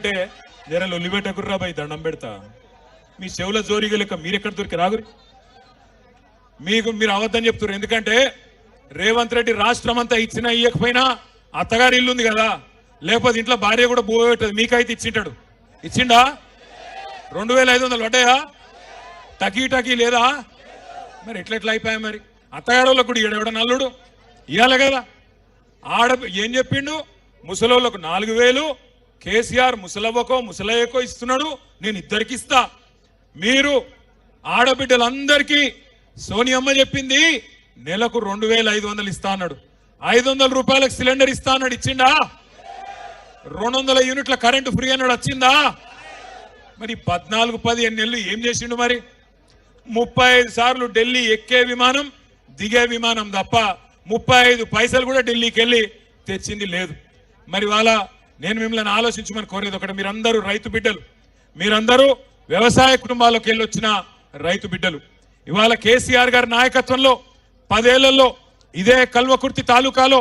అంటే జర లొల్లిబెట్టకుర్రా బాయ్, దండం పెడతా. మీ చెవుల జోరిగా లెక్క మీరెక్కడ దొరికి రాగురి. మీరు అవద్దని చెప్తున్నారు. ఎందుకంటే రేవంత్ రెడ్డి రాష్ట్రం అంతా ఇచ్చినా ఇయ్యకపోయినా అత్తగారి ఇల్లు ఉంది కదా, లేకపోతే ఇంట్లో భార్య కూడా పోయేటది. మీకైతే ఇచ్చింటాడు. ఇచ్చిండా? 2500 పడ్డాయా? టకీ లేదా? మరి ఎట్లెట్లా అయిపోయా? మరి అత్తగారులకు కూడా ఈడెవడ నల్లుడు ఇవ్వాలి కదా. ఏం చెప్పిండు? ముసలోళ్ళకు 4000 కేసీఆర్ ముసలవ్వకో ముసలయ్యకో ఇస్తున్నాడు, నేను ఇద్దరికి ఇస్తా. మీరు ఆడబిడ్డలందరికీ సోనియమ్మ చెప్పింది నెలకు 2500 ఇస్తా అన్నాడు. 500 రూపాయలకు సిలిండర్ ఇస్తా అన్నాడు. ఇచ్చిండా? 200 యూనిట్ల కరెంటు ఫ్రీ అన్నాడు. వచ్చిందా? మరి 14-15 నెలలు ఏం చేసిండు? మరి 35 సార్లు ఢిల్లీ ఎక్కే విమానం దిగే విమానం తప్ప 35 పైసలు కూడా ఢిల్లీకి వెళ్ళి తెచ్చింది లేదు. మరి వాళ్ళ నేను మిమ్మల్ని ఆలోచించమని కోరేది ఒకటి, మీరందరూ రైతు బిడ్డలు, మీరందరూ వ్యవసాయ కుటుంబాలకు వెళ్ళి వచ్చిన రైతు బిడ్డలు. ఇవాళ కేసీఆర్ గారి నాయకత్వంలో 10 ఏళ్లలో ఇదే కల్వకుర్తి తాలూకాలో,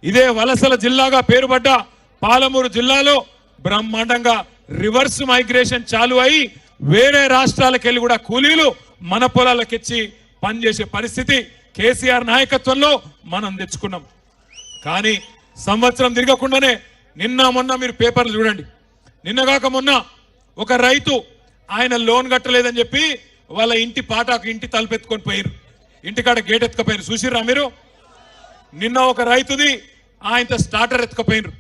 ఇదే వలసల జిల్లాగా పేరుపడ్డ పాలమూరు జిల్లాలో బ్రహ్మాండంగా రివర్స్ మైగ్రేషన్ చాలు అయి వేరే రాష్ట్రాలకు వెళ్ళి కూడా కూలీలు మన పొలాలకెచ్చి పనిచేసే పరిస్థితి కేసీఆర్ నాయకత్వంలో మనం తెచ్చుకున్నాం. కానీ సంవత్సరం తిరగకుండానే నిన్న మొన్న మీరు పేపర్లు చూడండి, నిన్నగాక మొన్న ఒక రైతు ఆయన లోన్ కట్టలేదని చెప్పి వాళ్ళ ఇంటి పాటాకు ఇంటి తలుపెత్తుకొని పోయారు, ఇంటికాడ గేట్ ఎత్తుకపోయారు. చూసిర్రా మీరు? నిన్న ఒక రైతుది ఆయన స్టార్టర్ ఎత్తుకపోయినారు.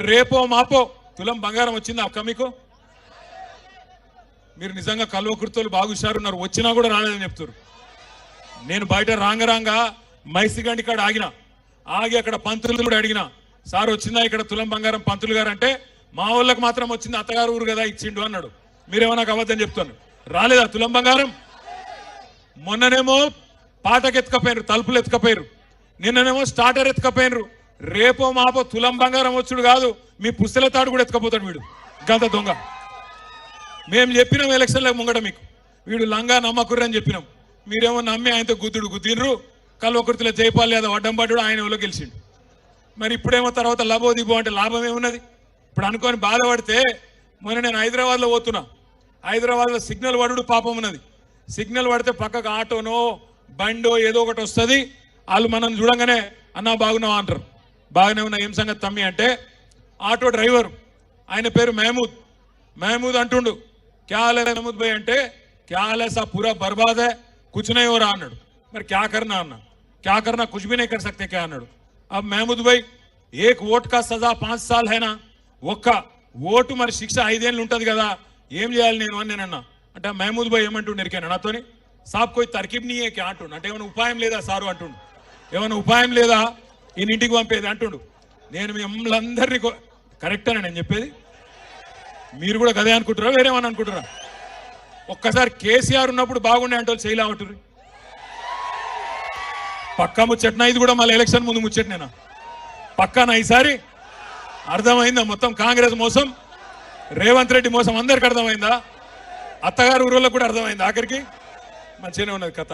రేపో మాపో తులం బంగారం వచ్చిందా అక్క మీకు? మీరు నిజంగా కల్వకుర్తోలు బాగా హుషారున్నారు, వచ్చినా కూడా రాలేదని చెప్తారు. నేను బయట రాంగ మైసిగండి కాడ ఆగి అక్కడ పంతులు కూడా అడిగిన, సార్ వచ్చిందా ఇక్కడ తులం బంగారం పంతులు గారు అంటే, మా వాళ్ళకి మాత్రం వచ్చింది, అత్తగారు ఊరు కదా ఇచ్చిండు అన్నాడు. మీరేమో నాకు అబద్ధం చెప్తాను. రాలేదా తులం బంగారం? మొన్ననేమో పాటకు ఎత్తుకపోయినారు, తలుపులు ఎత్తుకపోయారు, నిన్ననేమో స్టార్టర్ ఎత్తుకపోయినారు. రేపో మాపో తులం బంగారం వచ్చుడు కాదు, మీ పుస్తల తాడు కూడా ఎత్తుకపోతాడు వీడు, గంత దొంగ. మేము చెప్పినాం ఎలక్షన్లకు ముంగట మీకు, వీడు లంగా నమ్మకుర్రని చెప్పినాం. మీరేమో నమ్మి ఆయనతో గుద్దినరు. కల్వకుర్తిలో జైపాల్ యాదవ్ అడ్డం పడ్డాడు, ఆయన ఎవరో గెలిచిండు. మరి ఇప్పుడేమో తర్వాత లబో దిబో అంటే లాభం ఏమున్నది? ఇప్పుడు అనుకొని బాధపడితే, మొన్న నేను హైదరాబాద్లో పోతున్నా, హైదరాబాద్లో సిగ్నల్ పడుడు పాపం ఉన్నది. సిగ్నల్ పడితే పక్కకు ఆటోనో బండో ఏదో ఒకటి వస్తుంది, వాళ్ళు మనం చూడంగానే అన్నా బాగున్నావా అంటారు. బాగానే ఉన్నా, ఏం సంగతి తమ్మి అంటే, ఆటో డ్రైవర్ ఆయన పేరు మహమూద్ అంటుండు. క్యాలే మహమూద్ భాయ్ అంటే, క్యాలే సా పూరా బర్బాద్ హై, కుచ్ నహీ హో రహా అన్నాడు. మరి క్యా కర్నా అన్నా, క్యా కర్నా కుచ్ భీ నహీ కర్ సక్తే క్యా అన్నాడు. अब महमूद भाई एक वोट का सजा 5 साल है ना, ఒక్క ఓటు మరి శిక్ష 5 ఏళ్ళు ఉంటుంది కదా, ఏం చేయాలి నేను అని నేనన్నా. అంటే మహమూద్ భాయ్ ఏమంటుండు ఎరికాను నాతోని, సాబ్ కోయి తర్కీబ్ నీ ఏ క్యా అంటుండు. అంటే ఏమైనా ఉపాయం లేదా సారు అంటుండు, ఏమైనా ఉపాయం లేదా ఈయన ఇంటికి పంపేది అంటుండు. నేను మిమ్మల్ని అందరినీ కరెక్ట్ అని నేను చెప్పేది, మీరు కూడా గదే అనుకుంటారా వేరేమని అనుకుంటారా? ఒక్కసారి కేసీఆర్ ఉన్నప్పుడు బాగుండే అంటే వాళ్ళు చేయలేమంటారు. పక్కా ముచ్చట్నా ఇది కూడా? మళ్ళీ ఎలక్షన్ ముందు ముచ్చట్నేనా? పక్కానా ఈసారి? అర్థమైందా మొత్తం కాంగ్రెస్ మోసం, రేవంత్ రెడ్డి మోసం అందరికి అర్థమైందా? అత్తగారు ఊరోళ్ళకు కూడా అర్థమైందా? ఆఖరికి మంచిగానే ఉన్నది కథ.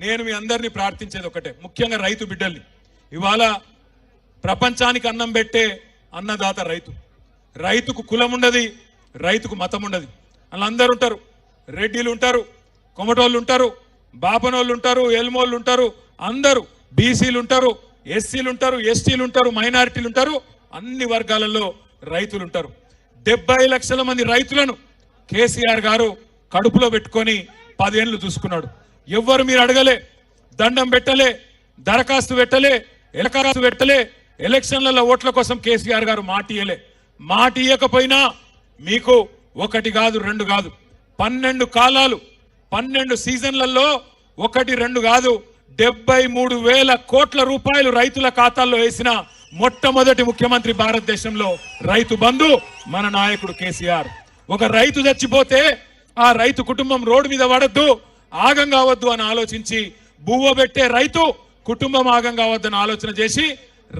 నేను మీ అందరినీ ప్రార్థించేది ఒకటే, ముఖ్యంగా రైతు బిడ్డల్ని. ఇవాళ ప్రపంచానికి అన్నం పెట్టే అన్నదాత రైతు. రైతుకు కులం ఉండదు, రైతుకు మతం ఉండదు. వాళ్ళందరూ ఉంటారు, రెడ్డిలు ఉంటారు, కొమటోళ్ళు ఉంటారు, బాపనోళ్ళు ఉంటారు, ఎల్మోళ్ళు ఉంటారు, అందరూ బీసీలు ఉంటారు, ఎస్సీలు ఉంటారు, ఎస్టీలు ఉంటారు, మైనారిటీలు ఉంటారు, అన్ని వర్గాలలో రైతులు ఉంటారు. 70 లక్షల మంది రైతులను కేసీఆర్ గారు కడుపులో పెట్టుకొని 10 ఏళ్ళు చూసుకున్నాడు. ఎవ్వరు మీరు అడగలే, దండం పెట్టలే, దరఖాస్తు పెట్టలే, ఎలక్షన్లలో ఓట్ల కోసం కేసీఆర్ గారు మాట ఇయ్యకపోయినా మీకు 1 కాదు 2 కాదు 12 కాలాలు 12 సీజన్లలో 1 2 కాదు 73,000 కోట్ల రూపాయలు రైతుల ఖాతాల్లో వేసిన మొట్టమొదటి ముఖ్యమంత్రి భారతదేశంలో రైతు బంధు మన నాయకుడు కేసీఆర్. ఒక రైతు చచ్చిపోతే ఆ రైతు కుటుంబం రోడ్డు మీద పడద్దు, ఆగం కావద్దు అని ఆలోచించి, బువ్వ పెట్టే రైతు కుటుంబం ఆగం కావద్దని ఆలోచన చేసి,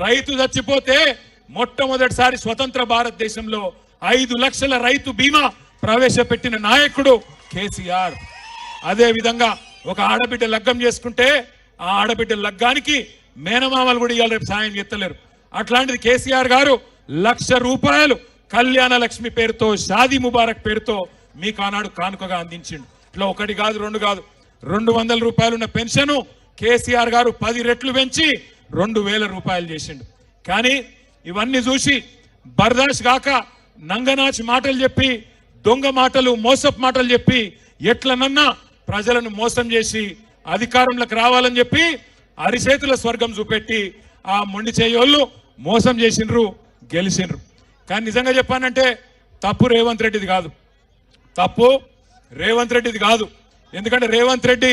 రైతు చచ్చిపోతే మొట్టమొదటిసారి స్వతంత్ర భారతదేశంలో 5 లక్షల రైతు బీమా ప్రవేశపెట్టిన నాయకుడు కేసీఆర్. అదే విధంగా ఒక ఆడబిడ్డ లగ్గం చేసుకుంటే ఆ ఆడబిడ్డ లగ్గానికి మేనమామలు కూడా ఇవాళ రేపు సాయం చేస్తలేరు. అట్లాంటిది కేసీఆర్ గారు 1,00,000 రూపాయలు కళ్యాణ లక్ష్మి పేరుతో, షాదీ ముబారక్ పేరుతో మీకు ఆనాడు కానుకగా అందించిండు. ఇట్లా ఒకటి కాదు, రెండు కాదు, 200 రూపాయలున్న పెన్షన్ కేసీఆర్ గారు 10 రెట్లు పెంచి 2000 రూపాయలు చేసిండు. కానీ ఇవన్నీ చూసి బర్దాష్ గాక నంగనాచి మాటలు చెప్పి, దొంగ మాటలు, మోసపు మాటలు చెప్పి ఎట్లనన్నా ప్రజలను మోసం చేసి అధికారంలోకి రావాలని చెప్పి అరిచేతుల స్వర్గం చూపెట్టి ఆ మొండి చేయోళ్ళు మోసం చేసిండ్రు, గెలిచిండ్రు. కానీ నిజంగా చెప్పానంటే తప్పు రేవంత్ రెడ్డిది కాదు, తప్పు రేవంత్ రెడ్డిది కాదు. ఎందుకంటే రేవంత్ రెడ్డి